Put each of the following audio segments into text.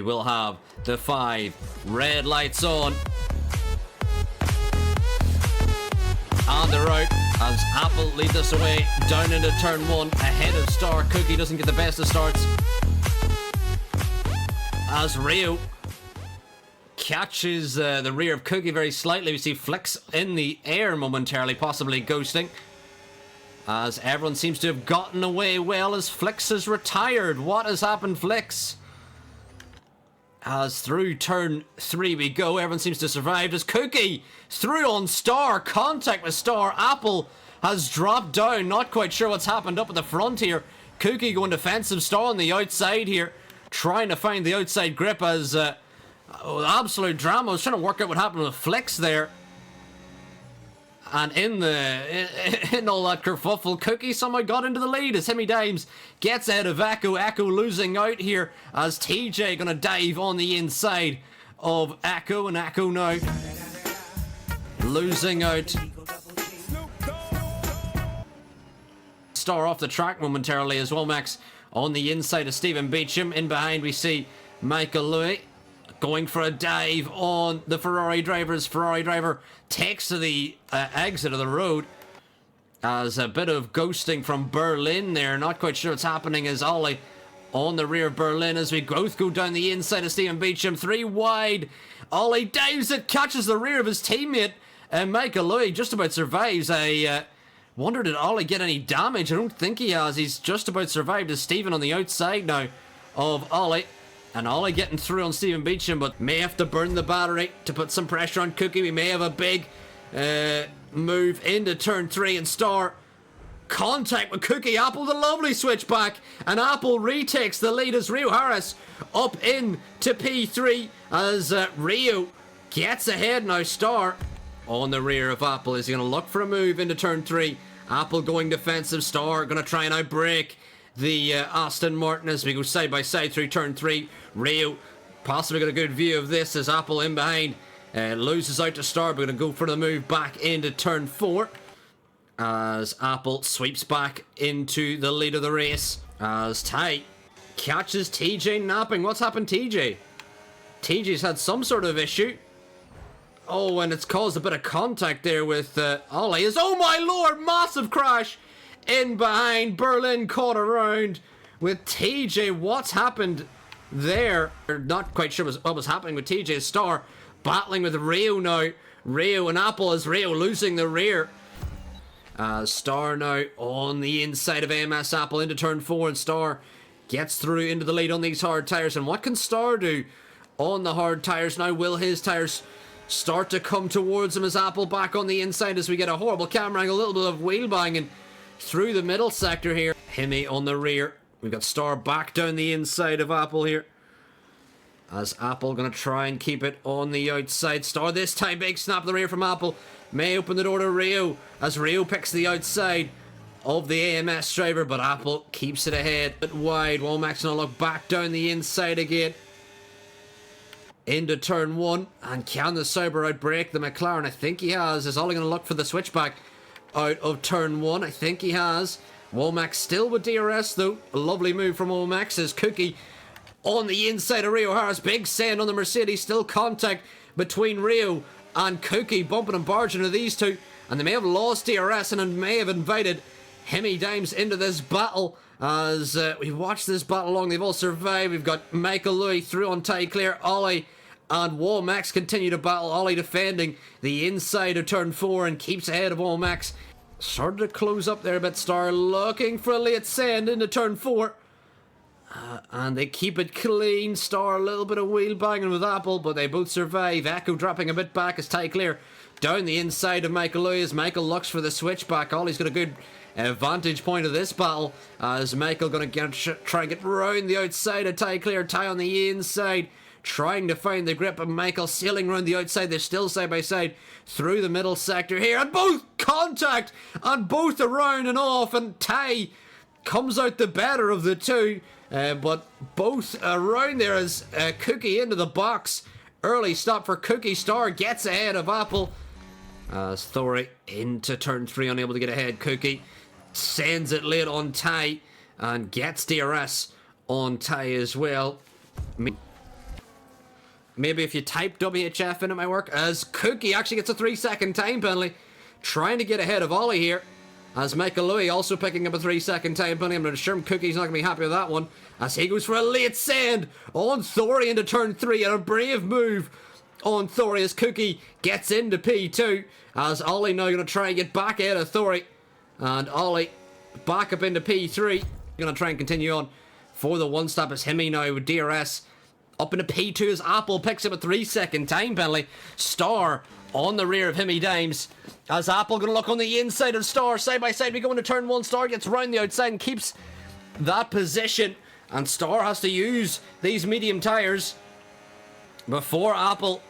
We will have the 5 red lights on. And they're out as Apple lead us away down into turn 1 ahead of Star. Cookie doesn't get the best of starts as Rio catches the rear of Cookie very slightly. We see Flicks in the air momentarily, possibly ghosting, as everyone seems to have gotten away well as Flicks has retired. What has happened, Flicks? As through turn 3 we go, everyone seems to survive as Cookie through on Star, contact with Star. Apple has dropped down, not quite sure what's happened up at the front here. Cookie going defensive, Star on the outside here, trying to find the outside grip as absolute drama. I was trying to work out what happened with Flicks there. And in all that kerfuffle, Cookie somehow got into the lead as Hemi Dimes gets out of Echo. Echo losing out here as TJ gonna dive on the inside of Echo, and Echo now losing out. Star off the track momentarily as well. Max on the inside of Stephen Beecham. In behind we see Michael Louis going for a dive on the Ferrari drivers. Ferrari driver takes to the exit of the road as a bit of ghosting from Berlin there. Not quite sure what's happening as Ollie on the rear of Berlin as we both go down the inside of Stephen Beecham. 3 wide. Ollie dives it, catches the rear of his teammate. And Michael Louis just about survives. I wonder, did Ollie get any damage? I don't think he has. He's just about survived as Stephen on the outside now of Ollie. And Ollie getting through on Stephen Beecham, but may have to burn the battery to put some pressure on Cookie. We may have a big move into turn 3 and Star. Contact with Cookie. Apple the lovely switchback, and Apple retakes the lead as Rio Harris up into P3 as Rio gets ahead now. Star on the rear of Apple. Is he going to look for a move into turn 3? Apple going defensive. Star going to try and outbrake the Aston Martin as we go side by side through turn 3. Rio possibly got a good view of this as Apple in behind loses out to Star, but going to go for the move back into turn 4 as Apple sweeps back into the lead of the race as Ty catches TJ napping. What's happened, TJ? TJ's had some sort of issue. Oh, and it's caused a bit of contact there with Ollie. Oh my lord, massive crash in behind. Berlin caught around with TJ. What's happened there? Not quite sure what was happening with TJ. Star battling with Rio now. Rio and Apple as Rio losing the rear. Star now on the inside of AMS Apple into turn 4, and Star gets through into the lead on these hard tires. And what can Star do on the hard tires now? Will his tires start to come towards him as Apple back on the inside as we get a horrible camera angle, a little bit of wheel banging through the middle sector here. Hemi on the rear. We've got Star back down the inside of Apple here as Apple going to try and keep it on the outside. Star this time, big snap of the rear from Apple. May open the door to Rio as Rio picks the outside of the AMS driver, but Apple keeps it ahead. Bit wide. Womack's going to look back down the inside again into turn 1. And can the Sauber outbrake the McLaren? I think he has. Is Ollie going to look for the switchback out of turn 1? I think he has. Womack still with DRS though. A lovely move from Womack as Cookie on the inside of Rio Harris. Big send on the Mercedes. Still contact between Rio and Cookie, bumping and barging into these two. And they may have lost DRS and may have invited Hemi Dimes into this battle as we watch this battle along. They've all survived. We've got Michael Louis through on Ty Clear. Ollie and Womack continue to battle. Ollie defending the inside of turn 4 and keeps ahead of Womack. Started to close up there a bit. Star looking for a late send into turn 4. And they keep it clean. Star a little bit of wheel banging with Apple, but they both survive. Echo dropping a bit back as Ty Clear down the inside of Michael Louis as Michael looks for the switchback. Ollie's got a good vantage point of this battle as Michael going to try and get round the outside of Ty Clear. Ty on the inside trying to find the grip of Michael, sailing around the outside. They're still side by side through the middle sector here, and both contact and both around and off, and Ty comes out the better of the two, but both around there as Cookie into the box. Early stop for Cookie. Star gets ahead of Apple as Thory into turn 3, unable to get ahead. Cookie sends it late on Ty and gets DRS on Ty as well. maybe if you type WHF in, it might work. As Cookie actually gets a 3-second time penalty. Trying to get ahead of Ollie here. As Michael Louis also picking up a 3-second time penalty. I'm not sure Cookie's not going to be happy with that one. As he goes for a late send on Thori into turn 3. And a brave move on Thori as Cookie gets into P2. As Ollie now going to try and get back ahead of Thori. And Ollie back up into P3. Going to try and continue on for the one stop as Hemi now with DRS. Up into P2 as Apple picks up a 3-second time penalty. Star on the rear of Hemi Dimes. As Apple going to look on the inside of Star. Side by side we go into turn 1. Star gets round the outside and keeps that position. And Star has to use these medium tyres before Apple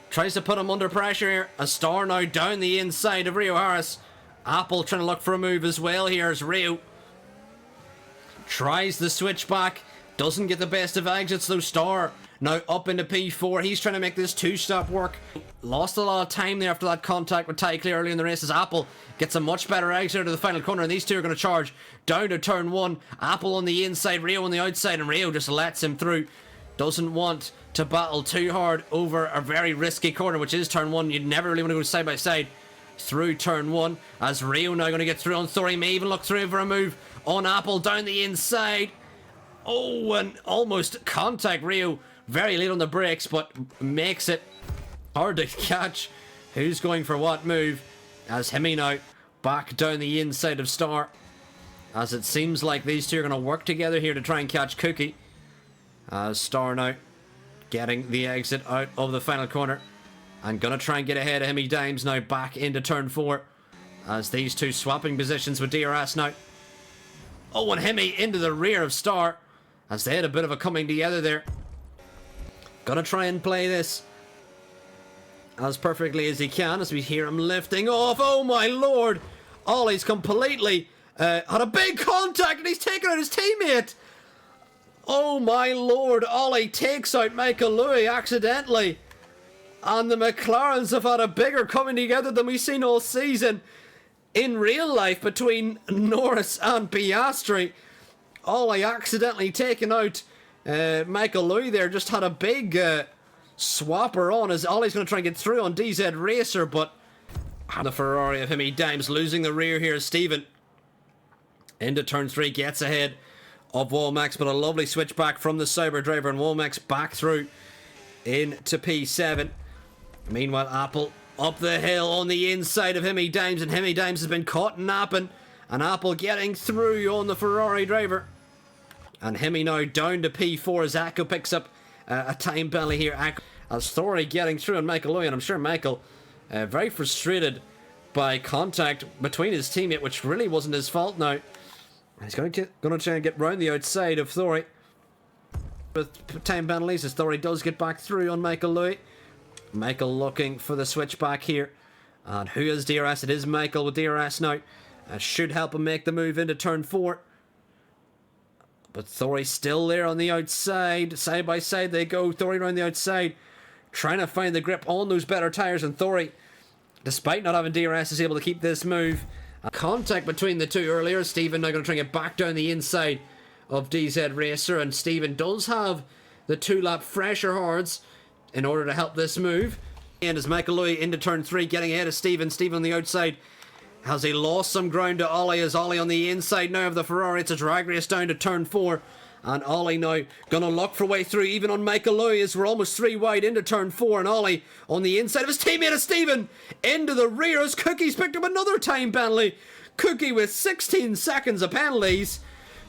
tries to put him under pressure here. As Star now down the inside of Rio Harris. Apple trying to look for a move as well here as Rio tries the switch back. Doesn't get the best of exits though. Star now up into P4. He's trying to make this 2-stop work. Lost a lot of time there after that contact with Ty Clear early in the race as Apple gets a much better exit to the final corner. And these two are going to charge down to turn 1. Apple on the inside, Rio on the outside. And Rio just lets him through. Doesn't want to battle too hard over a very risky corner, which is turn 1. You'd never really want to go side by side through turn 1. As Rio now going to get through on Thori. May even look through for a move on Apple down the inside. Oh, and almost contact Rio very late on the brakes, but makes it hard to catch who's going for what move. As Hemi now back down the inside of Star. As it seems like these two are going to work together here to try and catch Cookie. As Star now getting the exit out of the final corner. And going to try and get ahead of Hemi Dimes now back into turn 4. As these two swapping positions with DRS now. Oh, and Hemi into the rear of Star. As they had a bit of a coming together there. Gonna try and play this as perfectly as he can as we hear him lifting off. Oh my lord! Ollie's completely had a big contact and he's taken out his teammate. Oh my lord! Ollie takes out Michael Louis accidentally. And the McLarens have had a bigger coming together than we've seen all season in real life between Norris and Piastri. Ollie accidentally taken out Michael Louis there. Just had a big swapper on as Ollie's going to try and get through on DZ Racer, but the Ferrari of Hemi Dimes losing the rear here. Stephen into turn 3 gets ahead of Womack, but a lovely switch back from the Sauber driver, and Womack's back through into P7. Meanwhile, Apple up the hill on the inside of Hemi Dimes, and Hemi Dimes has been caught napping. And Apple getting through on the Ferrari driver. And Hemi now down to P4 as Akko picks up a time penalty here. As Thori getting through on Michael Louis. And I'm sure Michael very frustrated by contact between his teammate, which really wasn't his fault now. He's going to try and get round the outside of Thori with time penalties as Thori does get back through on Michael Louis. Michael looking for the switch back here. And who has DRS? It is Michael with DRS now. Should help him make the move into turn 4. But Thori still there on the outside. Side by side they go. Thori around the outside. Trying to find the grip on those better tyres. And Thori, despite not having DRS, is able to keep this move. Contact between the two earlier. Stephen now going to try and get back down the inside of DZ Racer. And Stephen does have the 2-lap fresher hards in order to help this move. And as Michael Louis into turn 3 getting ahead of Stephen. Stephen on the outside. Has he lost some ground to Ollie as Ollie on the inside now of the Ferrari. It's a drag race down to turn 4. And Ollie now going to look for a way through even on Michael Louis as we're almost 3 wide into turn 4. And Ollie on the inside of his teammate of Stephen into the rear as Cookie's picked up another time penalty. Cookie with 16 seconds of penalties.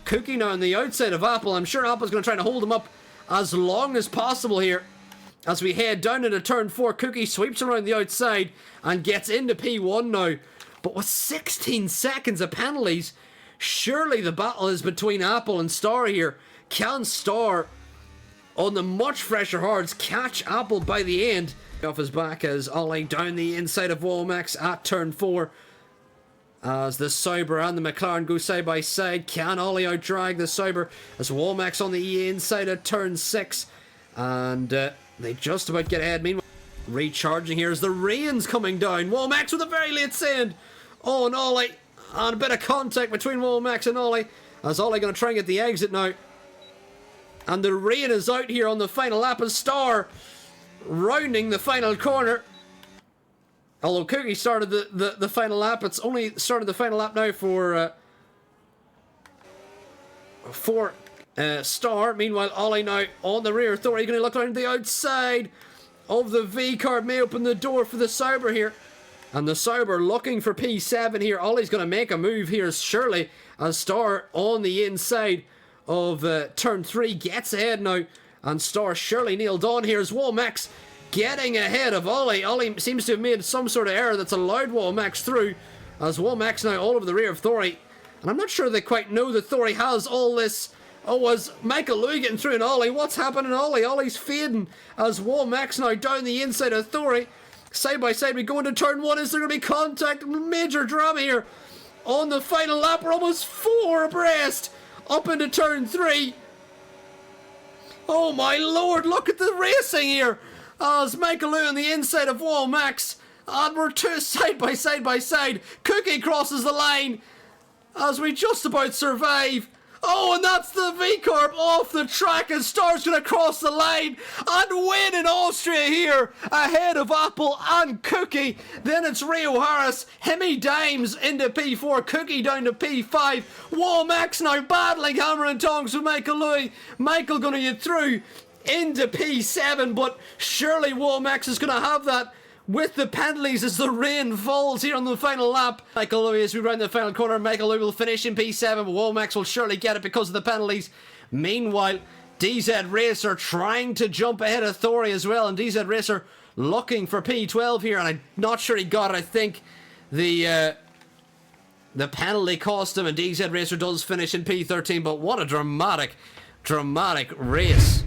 Cookie now on the outside of Apple. I'm sure Apple's going to try to hold him up as long as possible here. As we head down into turn 4, Cookie sweeps around the outside and gets into P1 now. But with 16 seconds of penalties, surely the battle is between Apple and Star here. Can Star, on the much fresher hards, catch Apple by the end? Off his back as Ollie down the inside of Womack at turn 4. As the Sauber and the McLaren go side by side. Can Ollie outdrag the Sauber as Womack's on the inside of turn 6. And they just about get ahead. Meanwhile, recharging here as the rain's coming down. Womack with a very late send on Ollie. And a bit of contact between Womack and Ollie. As Ollie going to try and get the exit now. And the rain is out here on the final lap as Star rounding the final corner. Although Cookie started the final lap, it's only started the final lap now for Star. Meanwhile, Ollie now on the rear. Thor, going to look around the outside of the V car. May open the door for the Sauber here. And the Sauber looking for P7 here. Ollie's going to make a move here, surely, as Star on the inside of turn 3 gets ahead now. And Star surely nailed on here as Womax getting ahead of Ollie. Ollie seems to have made some sort of error that's allowed Womax through, as Womax now all over the rear of Thori. And I'm not sure they quite know that Thori has all this. Oh, was Michael Louis getting through and Ollie? What's happening, Ollie? Ollie's fading as Womax now down the inside of Thori. Side by side, we go into turn 1. Is there going to be contact? Major drama here on the final lap. We're almost 4 abreast up into turn 3. Oh my lord, look at the racing here as Michael Lou on the inside of Womax. And we're 2 side by side by side. Cookie crosses the line as we just about survive. Oh, and that's the V-Corp off the track, and Star's going to cross the line and win in Austria here, ahead of Apple and Cookie. Then it's Rio Harris, Hemi Dimes into P4, Cookie down to P5. Womax now battling hammer and tongs with Michael Louis. Michael going to get through into P7, but surely Womax is going to have that with the penalties as the rain falls here on the final lap. Michael Louis, as we round the final corner, Michael Louis will finish in P7, but Womax will surely get it because of the penalties. Meanwhile, DZ Racer trying to jump ahead of Thori as well, and DZ Racer looking for P12 here, and I'm not sure he got it. I think the penalty cost him, and DZ Racer does finish in P13, but what a dramatic race.